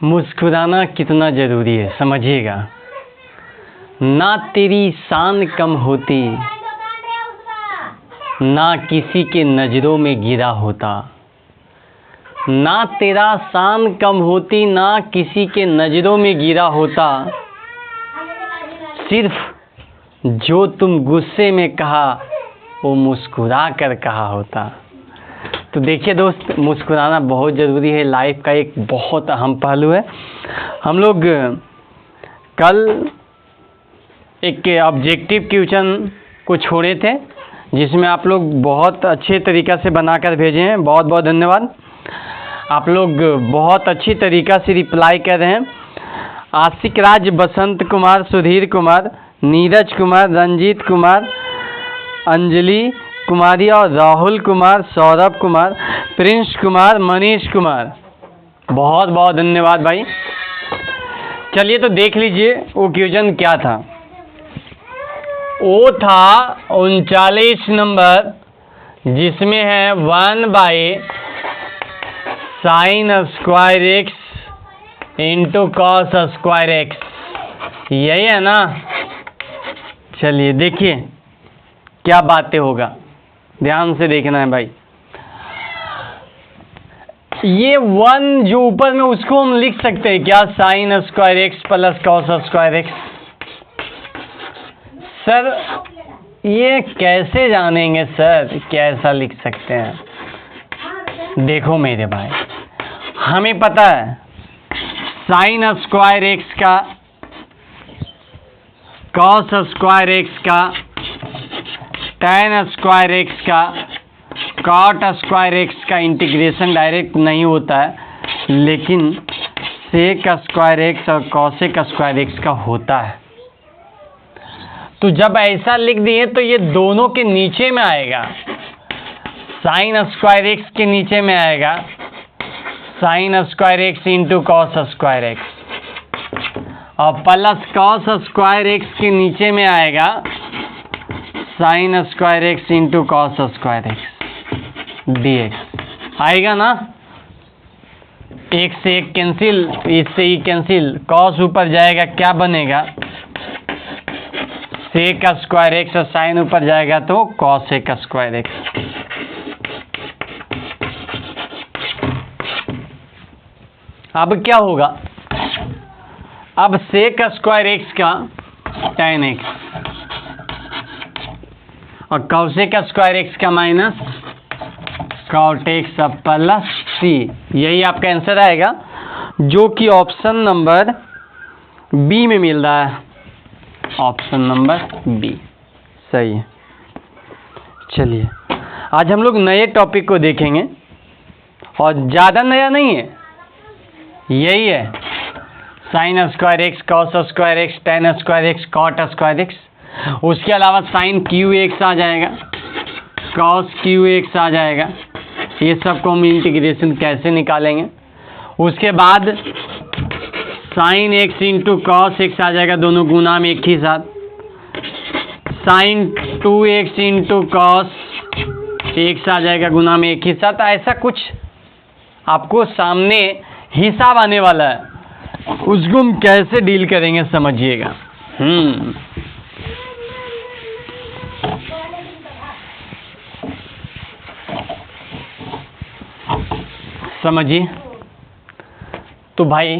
मुस्कुराना कितना ज़रूरी है समझिएगा। ना तेरी शान कम होती, ना किसी के नज़रों में गिरा होता। ना तेरा शान कम होती, ना किसी के नज़रों में गिरा होता। सिर्फ जो तुम गुस्से में कहा वो मुस्कुरा कर कहा होता। तो देखिए दोस्त, मुस्कुराना बहुत ज़रूरी है, लाइफ का एक बहुत अहम पहलू है। हम लोग कल एक ऑब्जेक्टिव क्वेश्चन को छोड़े थे जिसमें आप लोग बहुत अच्छे तरीक़ा से बनाकर भेजे हैं। बहुत बहुत धन्यवाद। आप लोग बहुत अच्छी तरीक़ा से रिप्लाई कर रहे हैं। आशिक राज, बसंत कुमार, सुधीर कुमार, नीरज कुमार, रंजीत कुमार, अंजलि कुमारी और राहुल कुमार, सौरभ कुमार, प्रिंस कुमार, मनीष कुमार, बहुत बहुत धन्यवाद भाई। चलिए तो देख लीजिए वो क्वेश्चन क्या था। वो था 39 नंबर, जिसमें है 1/sin² x into cos² x। यही है ना। चलिए देखिए क्या बातें होगा, ध्यान से देखना है भाई। ये 1 जो ऊपर में उसको हम लिख सकते हैं क्या, sin² x plus cos² x। Sir ये कैसे जानेंगे सर, कैसा लिख सकते हैं। देखो मेरे भाई, हमें पता है sin² x का, cos² x का, tan² x का, cot² x का इंटीग्रेशन डायरेक्ट नहीं होता है, लेकिन sec² x और cosec² x का होता है। तो जब ऐसा लिख दिए तो ये दोनों के नीचे में आएगा। sin² x के नीचे में आएगा sin² x into cos² x, और प्लस cos² x के नीचे में आएगा sin² x into cos² x dx। आएगा ना। एक से एक कैंसिल, इससे ही कैंसिल, cos ऊपर जाएगा क्या बनेगा, sec² x, और sin ऊपर जाएगा तो cosec² x। अब क्या होगा, अब sec² x का tan x और cosec² x का minus cot x plus c, यही आपका आंसर आएगा, जो कि ऑप्शन नंबर बी में मिल रहा है। ऑप्शन नंबर बी सही है। चलिए आज हम लोग नए टॉपिक को देखेंगे, और ज़्यादा नया नहीं है, यही है sin² x, cos² x, tan² x, cot² x। उसके अलावा sin⁡ x आ जाएगा, cos⁡ x आ जाएगा। ये सब को हम इंटीग्रेशन कैसे निकालेंगे। उसके बाद sin x into cos x आ जाएगा, दोनों गुना में एक ही साथ। sin⁡2x इंटू cos x आ जाएगा, गुना में एक ही साथ। ऐसा कुछ आपको सामने हिसाब आने वाला है, उसको हम कैसे डील करेंगे समझिएगा। समझिए तो भाई,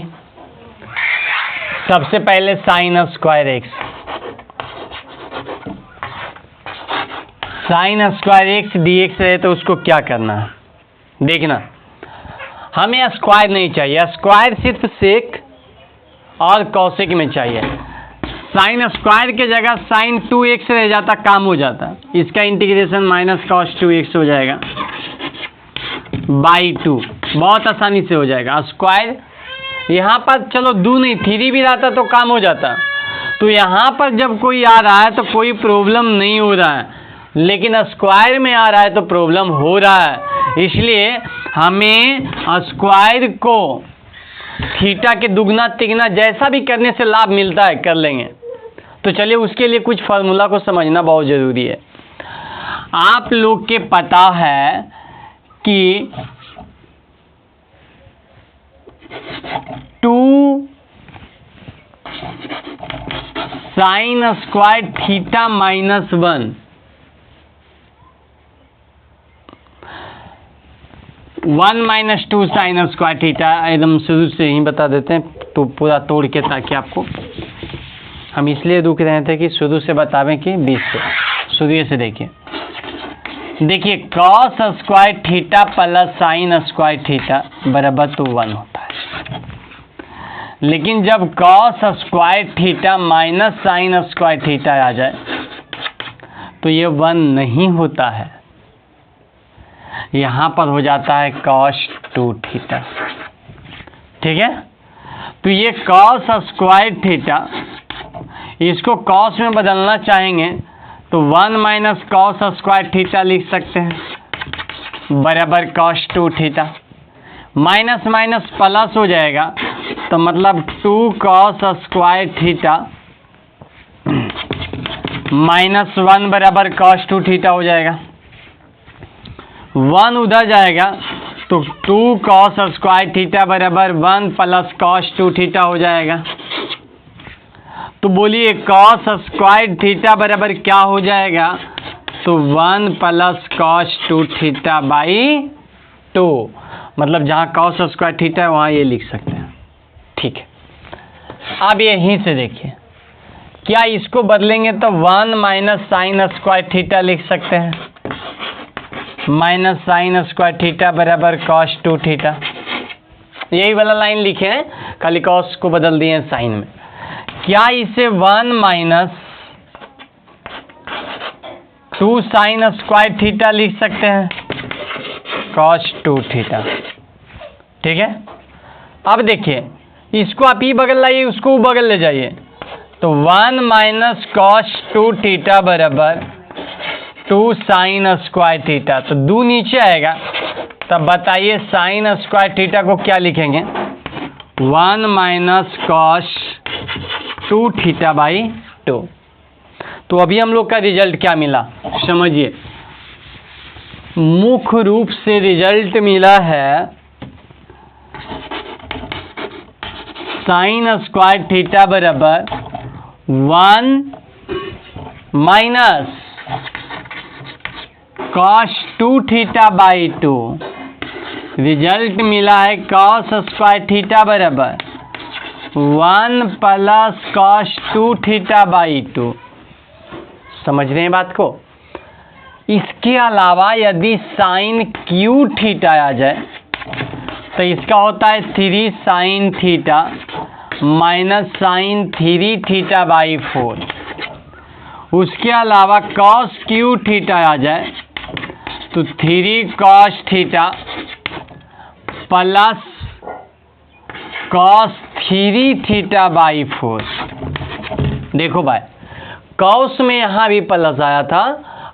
सबसे पहले sin² x, sin² x dx है तो उसको क्या करना है, देखना। हमें स्क्वायर नहीं चाहिए, स्क्वायर सिर्फ सेक और कॉसेक में चाहिए। sin² के जगह sin⁡2x रह जाता, काम हो जाता। इसका इंटीग्रेशन माइनस cos⁡2x हो जाएगा बाई 2, बहुत आसानी से हो जाएगा। स्क्वायर यहाँ पर चलो 2 नहीं 3 भी रहता तो काम हो जाता। तो यहाँ पर जब कोई आ रहा है तो कोई प्रॉब्लम नहीं हो रहा है, लेकिन स्क्वायर में आ रहा है तो प्रॉब्लम हो रहा है। इसलिए हमें स्क्वायर को थीटा के दुगना तिगना जैसा भी करने से लाभ मिलता है कर लेंगे। तो चलिए उसके लिए कुछ फार्मूला को समझना बहुत ज़रूरी है। आप लोग के पता है कि 2 sign square theta minus 1, 1 minus 2 sign square theta, एकदम शुरू से ही बता देते हैं तो पूरा तोड़ के, ताकि आपको, हम इसलिए रुक रहे थे कि शुरू से बतावें कि 20 से शुरू से देखिए cos square theta plus sine square theta बराबर तो 1 होता है, लेकिन जब cos square theta minus sine square theta आ जाए तो ये 1 नहीं होता है, यहाँ पर हो जाता है कॉस 2 थीटा। ठीक है, तो ये कॉस स्क्वायर थीटा, इसको कॉस में बदलना चाहेंगे तो 1 माइनस कॉस स्क्वायर थीटा लिख सकते हैं बराबर cos 2 theta, minus minus plus हो जाएगा तो मतलब 2 कॉस स्क्वायर थीटा माइनस 1 बराबर कॉस 2 थीटा हो जाएगा। 1 उधर जाएगा तो 2 कॉस स्क्वायर थीटा बराबर 1 प्लस कॉस 2 थीटा हो जाएगा। तो बोलिए कॉस स्क्वायर थीटा बराबर क्या हो जाएगा, तो 1 प्लस कॉस 2 थीटा बाई 2, मतलब जहाँ कॉस स्क्वायर थीटा है वहाँ ये लिख सकते हैं। ठीक है, अब यहीं से देखिए क्या इसको बदलेंगे तो 1 माइनस साइन स्क्वायर थीटा लिख सकते हैं, माइनस साइन स्क्वायर थीटा बराबर कॉस 2 थीटा, यही वाला लाइन लिखे हैं, खाली कॉस को बदल दिए हैं साइन में। क्या इसे 1 माइनस 2 साइन स्क्वायर थीटा लिख सकते हैं, कॉस 2 थीटा। ठीक है, अब देखिए इसको आप ही बगल लाइए, उसको बगल ले जाइए, तो 1 माइनस कॉस 2 थीटा बराबर 2 साइन स्क्वायर थीटा, तो 2 नीचे आएगा, तब बताइए साइन स्क्वायर थीटा को क्या लिखेंगे, 1 माइनस कॉस 2 थीटा बाई 2। तो अभी हम लोग का रिजल्ट क्या मिला समझिए, मुख्य रूप से रिजल्ट मिला है साइन स्क्वायर थीटा बराबर 1 minus cos 2 theta by 2। Result मिला है कॉस स्क्वायर थीटा बराबर 1 प्लस कॉस 2 थीटा बाई 2। समझ रहे हैं बात को। इसके अलावा यदि साइन क्यू थीटा आ जाए तो इसका होता है 3 sine theta minus sine 3 theta by 4। उसके अलावा कॉस क्यू थीटा आ जाए तो 3 cos theta plus cos 3 theta by 4। देखो भाई, कॉस में यहाँ भी प्लस आया था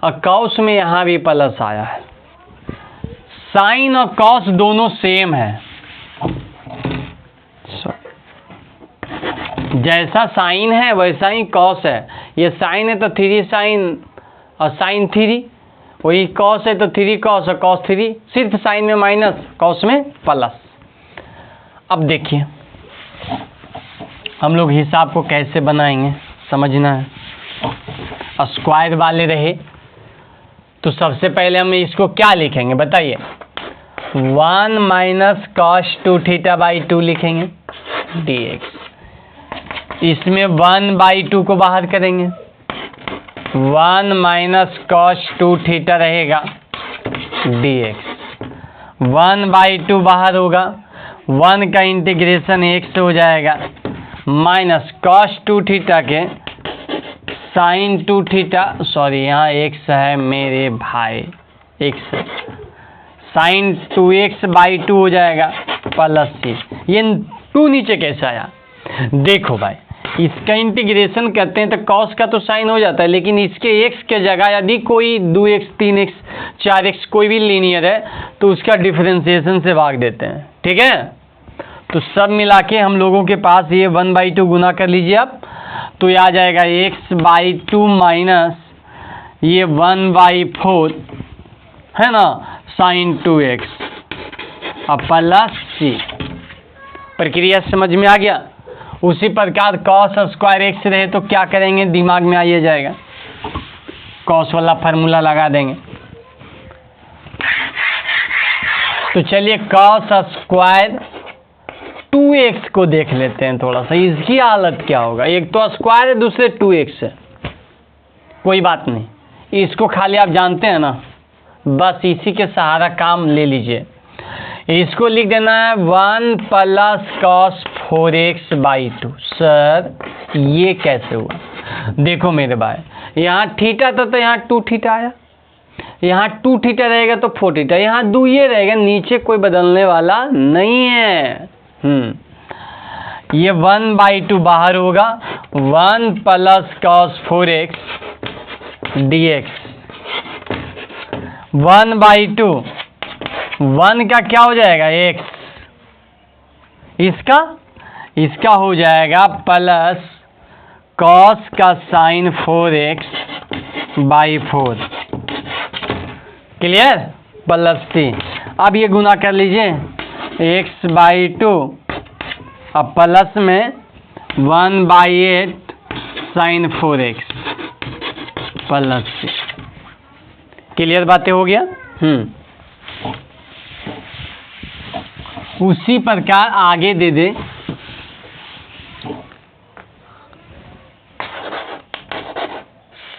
और कॉस में यहाँ भी प्लस आया है, साइन और कॉस दोनों सेम है। जैसा साइन है वैसा ही कॉस है, ये साइन है तो 3 साइन और साइन 3, वही कॉस है तो 3 कॉस और कॉस 3, सिर्फ साइन में माइनस कॉस में प्लस। अब देखिए हम लोग हिसाब को कैसे बनाएंगे समझना है। स्क्वायर वाले रहे तो सबसे पहले हम इसको क्या लिखेंगे बताइए, 1 माइनस कॉस 2 थीटा बाई 2 लिखेंगे dx। इसमें 1 बाई 2 को बाहर करेंगे, 1 माइनस कॉस 2 थीटा रहेगा dx। 1 बाई 2 बाहर होगा, 1 का इंटीग्रेशन x हो जाएगा माइनस कॉस 2 थीटा के साइन 2 थीटा, सॉरी यहाँ x है मेरे भाई, x साइन 2x बाई 2 हो जाएगा प्लस c। ये 2 नीचे कैसे आया, देखो भाई इसका इंटीग्रेशन करते हैं तो कॉस का तो साइन हो जाता है, लेकिन इसके x के जगह यदि कोई 2x 3x 4x कोई भी लीनियर है तो उसका डिफरेंशिएशन से भाग देते हैं। ठीक है, तो सब मिला के हम लोगों के पास ये 1/2 गुना कर लीजिए आप, तो ये आ जाएगा x/2 माइनस ये 1/4 है ना साइन 2x और प्लस c। प्रक्रिया समझ में आ गया। उसी प्रकार कॉस स्क्वायर एक्स रहे तो क्या करेंगे, दिमाग में आइए जाएगा, कॉस वाला फार्मूला लगा देंगे। तो चलिए कॉस स्क्वायर 2x को देख लेते हैं थोड़ा सा, इसकी हालत क्या होगा। एक तो स्क्वायर है, दूसरे 2x है, कोई बात नहीं, इसको खाली आप जानते हैं ना, बस इसी के सहारा काम ले लीजिए। इसको लिख देना है 1 plus cos 4x by 2। Sir ये कैसे हुआ, देखो मेरे भाई, यहाँ थीटा था तो यहाँ 2 थीटा आया, यहाँ 2 थीटा रहेगा तो 4 थीटा, यहाँ 2 ये रहेगा, नीचे कोई बदलने वाला नहीं है। ये 1/2 बाहर होगा, 1 प्लस कॉस 4x dx 1/2, 1 का क्या हो जाएगा x, इसका हो जाएगा प्लस कॉस का sine 4x by 4, clear, plus 3। अब ये गुना कर लीजिए, x/2 अब प्लस में 1/8 साइन 4x प्लस 3, क्लियर बातें हो गया। उसी प्रकार आगे दे दे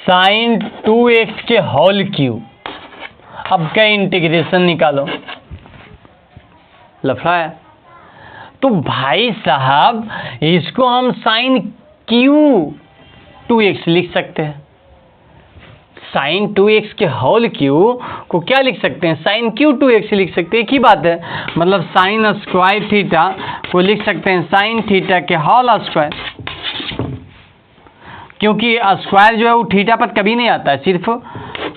साइन 2x के होल क्यूब। अब क्या इंटीग्रेशन निकालो, लफड़ा है। तो भाई साहब इसको हम साइन क्यू 2x लिख सकते हैं, साइन 2x के होल क्यू को क्या लिख सकते हैं, साइन क्यू 2x लिख सकते हैं, एक ही बात है। मतलब साइन स्क्वायर थीटा को लिख सकते हैं साइन थीटा के होल स्क्वायर, क्योंकि स्क्वायर जो है वो थीटा पर कभी नहीं आता है, सिर्फ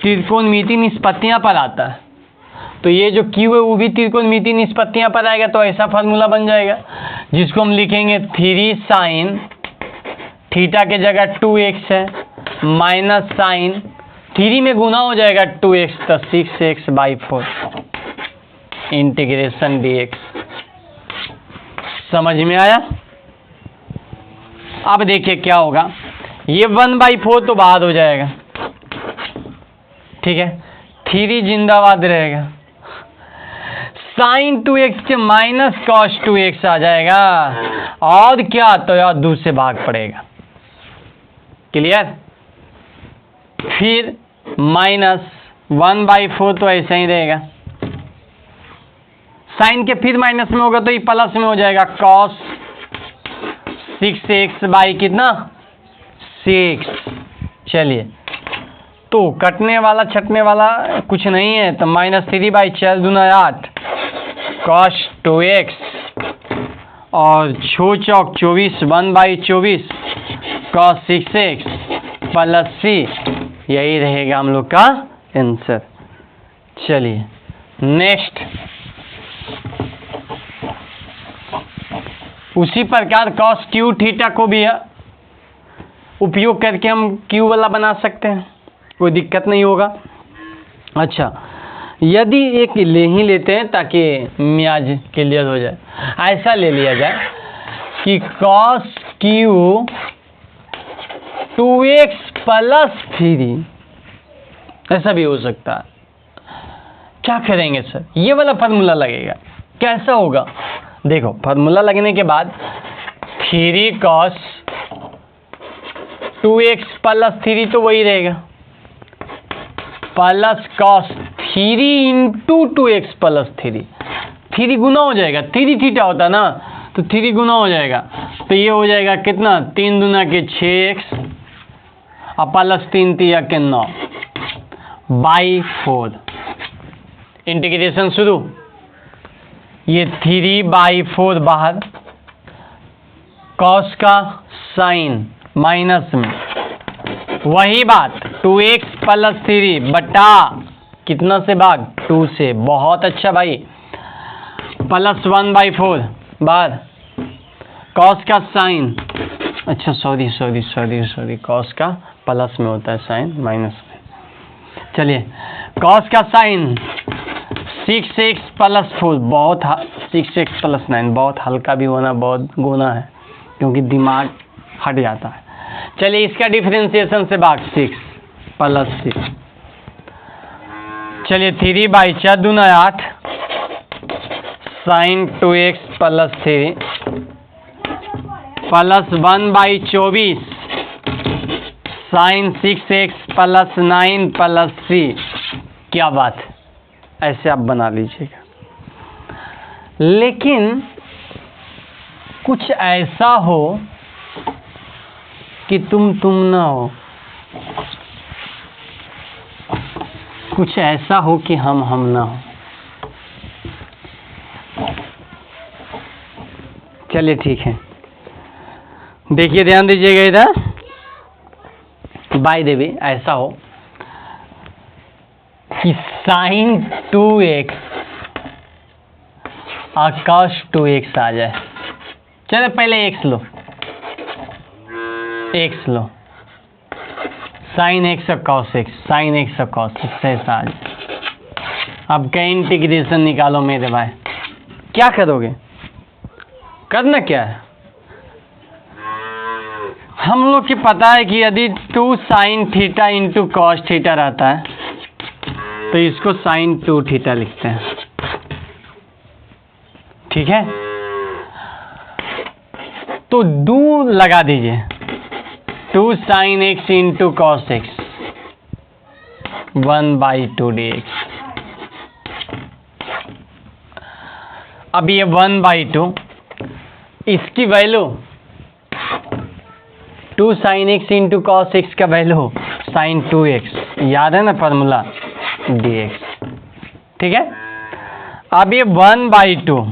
त्रिकोणमिति निष्पत्तियां पर आता है। तो ये जो क्यू है वो भी त्रिकोणमिति निष्पत्तियां पर आएगा, तो ऐसा फार्मूला बन जाएगा जिसको हम लिखेंगे 3 साइन थीटा के जगह 2x है माइनस साइन 3 में गुना हो जाएगा 2x तो 6x/4 इंटीग्रेशन dx। समझ में आया। अब देखिए क्या होगा, ये 1/4 तो बाहर हो जाएगा, ठीक है, 3 जिंदाबाद रहेगा, साइन 2x के माइनस कॉस 2x आ जाएगा, और क्या तो यार 2 से भाग पड़ेगा, क्लियर। फिर माइनस 1/4 तो ऐसा ही रहेगा, साइन के फिर माइनस में होगा तो ये प्लस में हो जाएगा, कॉस 6x बाई कितना 6। चलिए तो कटने वाला छटने वाला कुछ नहीं है, तो -3/4 दूना 8 कॉस 2x और 6 चौक 24 1/24 कॉस 6x प्लस c, यही रहेगा हम लोग का आंसर। चलिए नेक्स्ट, उसी प्रकार कॉस क्यू थीटा को भी उपयोग करके हम क्यू वाला बना सकते हैं, कोई दिक्कत नहीं होगा। अच्छा, यदि एक ले ही लेते हैं ताकि म्याज क्लियर हो जाए, ऐसा ले लिया जाए कि कॉस क्यू 2x प्लस 3, ऐसा भी हो सकता है। क्या करेंगे सर, ये वाला फार्मूला लगेगा, कैसा होगा, देखो फार्मूला लगने के बाद 3 कॉस 2x प्लस 3 तो वही रहेगा, plus cos 3 into 2x plus 3 गुना हो जाएगा, 3 थीटा होता ना तो 3 गुना हो जाएगा, तो ये हो जाएगा कितना 3 दूना के 6x और प्लस 3 3 के 9 बाई 4, इंटीग्रेशन शुरू, ये 3/4 बाहर, कॉस का साइन माइनस में, वही बात 2x प्लस 3 बटा कितना से भाग 2 से, बहुत अच्छा भाई, प्लस 1/4 बाहर, कॉस का साइन, अच्छा सॉरी कॉस का प्लस में होता है, साइन माइनस में। चलिए कॉस का साइन 6x प्लस 4, बहुत 6x प्लस 9 बहुत हल्का भी होना बहुत गुना है, क्योंकि दिमाग हट जाता है। चलिए इसका डिफरेंशिएशन से भाग 6 प्लस 6। चलिए 3/4 दूना 8 sine 2x plus 3 plus 1/24 sine 6x plus 9 plus 3। क्या बात है, ऐसे आप बना लीजिएगा। लेकिन कुछ ऐसा हो कि तुम ना हो, कुछ ऐसा हो कि हम ना हो। चलिए ठीक है, देखिए ध्यान दीजिएगा इधर। बाय द वे ऐसा हो कि साइन 2x और cos 2x आ जाए। चलो पहले x लो, x लो, साइन x और cos x, साइन x और cos x ऐसा आ जाए। अब क्या इंटीग्रेशन निकालो मेरे भाई, क्या करोगे, करना क्या है। हम लोग की पता है कि यदि 2 sine theta into cos theta रहता है तो इसको साइन 2 थीटा लिखते हैं, ठीक है। तो 2 लगा दीजिए, 2 sine x into cos x 1/2 dx। अब ये 1/2 इसकी value 2 sine x into cos x का वैल्यू साइन 2x, याद है ना फॉर्मूला, dx, ठीक है। अब ये 1/2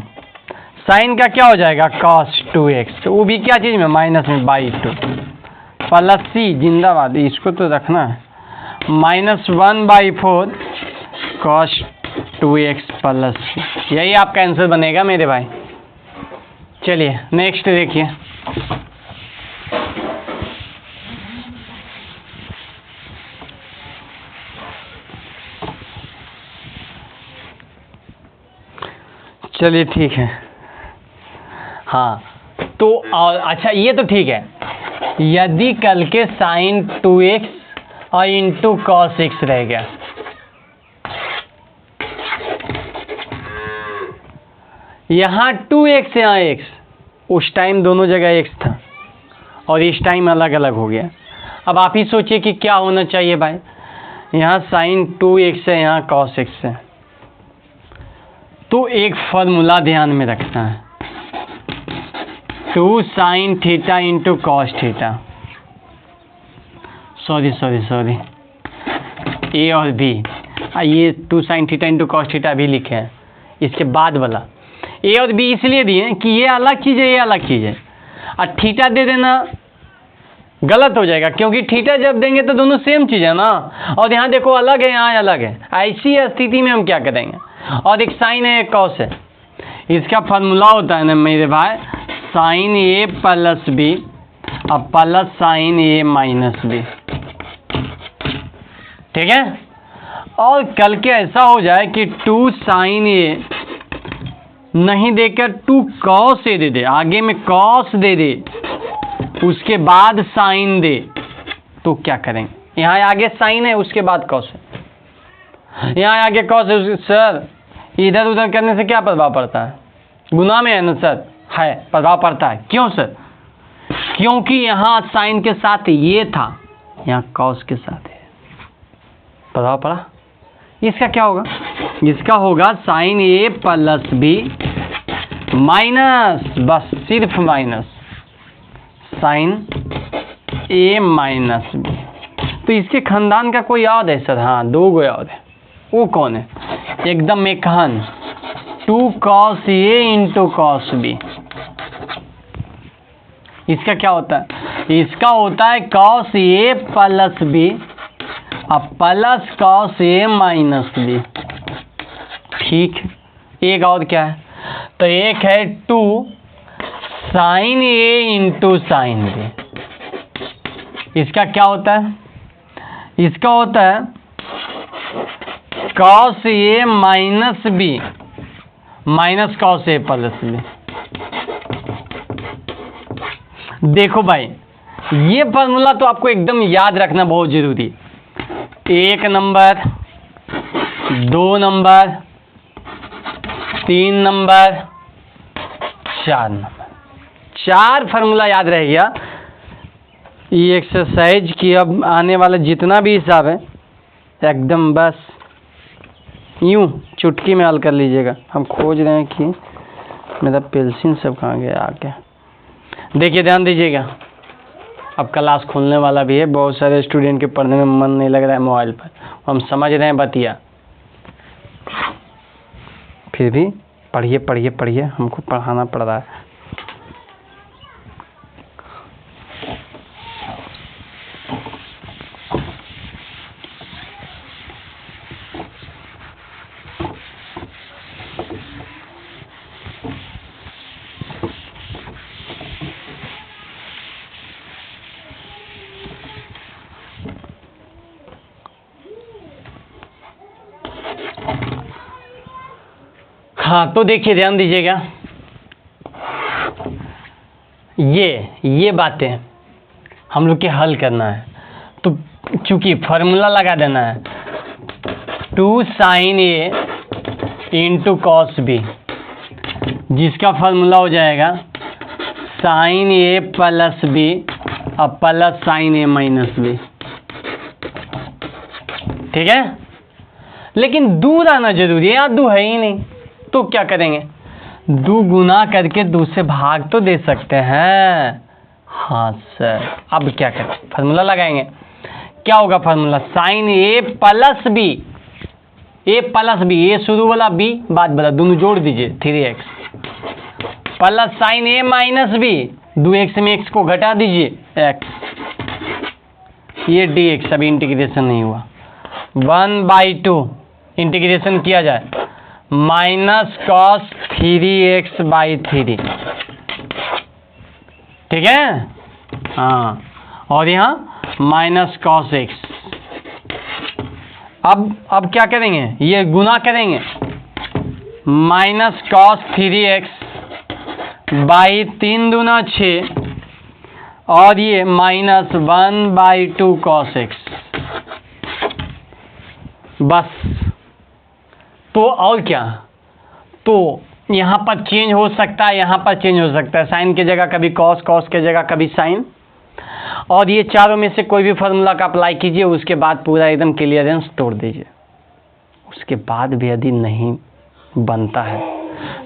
साइन का क्या हो जाएगा cos 2x, तो वो भी क्या चीज में माइनस में /2 प्लस c जिंदाबाद, इसको तो रखना है, minus 1/4 cos 2x plus c। यही आपका आंसर बनेगा मेरे भाई। चलिए नेक्स्ट देखिए, चलिए ठीक है। हाँ तो अच्छा ये तो ठीक है, यदि कल के साइन 2x और इंटू कॉस x रह गया, यहाँ 2x यहाँ x, उस टाइम दोनों जगह x था और इस टाइम अलग अलग हो गया। अब आप ही सोचिए कि क्या होना चाहिए भाई, यहाँ साइन 2x है, यहाँ कॉस x है, तो एक फॉर्मूला ध्यान में रखना है, 2 sine theta into cos theta, sorry A और बी, ये 2 sine theta into cos theta भी लिखे हैं, इसके बाद वाला ए और बी इसलिए दिए कि ये अलग चीज़ है, ये अलग चीज़ है। और थीटा दे देना गलत हो जाएगा, क्योंकि थीटा जब देंगे तो दोनों सेम चीज़ है ना, और यहाँ देखो अलग है, यहाँ अलग है। ऐसी स्थिति में हम क्या करेंगे, और एक साइन है एक कॉस है, इसका फार्मूला होता है ना मेरे भाई, साइन ए प्लस बी और प्लस साइन ए माइनस बी, ठीक है। और कल के ऐसा हो जाए कि 2 साइन ए नहीं देकर 2 कॉस ए दे दे, आगे में कॉस दे दे, उसके बाद साइन दे, तो क्या करेंगे। यहाँ आगे साइन है, उसके बाद कॉस है, यहाँ आगे कॉस है। सर इधर उधर करने से क्या प्रभाव पड़ता है, गुना में है ना सर, है प्रभाव पड़ता है। क्यों सर, क्योंकि यहाँ साइन के साथ ये था, यहाँ कॉस के साथ है, प्रभाव पड़ा। इसका क्या होगा, इसका होगा साइन ए प्लस बी माइनस, बस सिर्फ माइनस साइन ए माइनस बी। तो इसके खानदान का कोई याद है सर, हाँ 2 गो याद है, वो कौन है, एकदम एक खान, 2 cos ए इंटू कॉस बी। इसका क्या होता है, इसका होता है cos ए प्लस बी और प्लस cos ए माइनस बी, ठीक। एक और क्या है, तो एक है 2 साइन ए इंटू साइन बी। इसका क्या होता है, इसका होता है cos ए माइनस बी माइनस cos ए प्लस बी। देखो भाई, ये फार्मूला तो आपको एकदम याद रखना बहुत जरूरी। 1 number, 2 number, 3 number, 4 number, 4 formula याद रह गया। ये एक्सरसाइज की अब आने वाला जितना भी हिसाब है एकदम बस यूं चुटकी में हल कर लीजिएगा। हम खोज रहे हैं कि मेरा पेंसिल सब कहाँ गया आके। देखिए ध्यान दीजिएगा, अब क्लास खुलने वाला भी है, बहुत सारे स्टूडेंट के पढ़ने में मन नहीं लग रहा है मोबाइल पर, हम समझ रहे हैं बतिया, फिर भी पढ़िए पढ़िए पढ़िए, हमको पढ़ाना पड़ रहा है। हाँ तो देखिए ध्यान दीजिएगा, ये बातें हम लोग के हल करना है। तो चूंकि फार्मूला लगा देना है 2 sin A into cos B, जिसका फार्मूला हो जाएगा sin A प्लस B और plus sin A minus B। ठीक है, लेकिन दूर आना जरूरी है, यहाँ 2 है ही नहीं, तो क्या करेंगे? 2 गुना करके 2 से भाग तो दे सकते हैं। हाँ सर, अब क्या करें? फार्मूला लगाएंगे। क्या होगा फार्मूला? साइन ए प्लस बी, ए प्लस बी, ए शुरू वाला बी बाद वाला, दोनों जोड़ दीजिए 3x प्लस साइन ए माइनस बी, 2x में x को घटा दीजिए x, ये dx अभी इंटीग्रेशन नहीं हुआ, 1/2 इंटीग्रेशन किया जाए माइनस कॉस 3x/3। ठीक है, हाँ, और यहाँ माइनस कॉस x। अब क्या करेंगे? ये गुना करेंगे, माइनस कॉस 3x/3 दूना 6 और ये माइनस 1/2 कॉस x। बस, तो और क्या? तो यहाँ पर चेंज हो सकता है, यहाँ पर चेंज हो सकता है, साइन की जगह कभी कॉस, कॉस की जगह कभी साइन, और ये चारों में से कोई भी फार्मूला का अप्लाई कीजिए, उसके बाद पूरा एकदम क्लियरेंस तोड़ दीजिए। उसके बाद भी यदि नहीं बनता है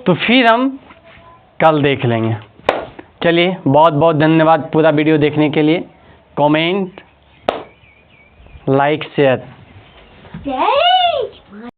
तो फिर हम कल देख लेंगे। चलिए, बहुत बहुत धन्यवाद पूरा वीडियो देखने के लिए। Comment, like, share.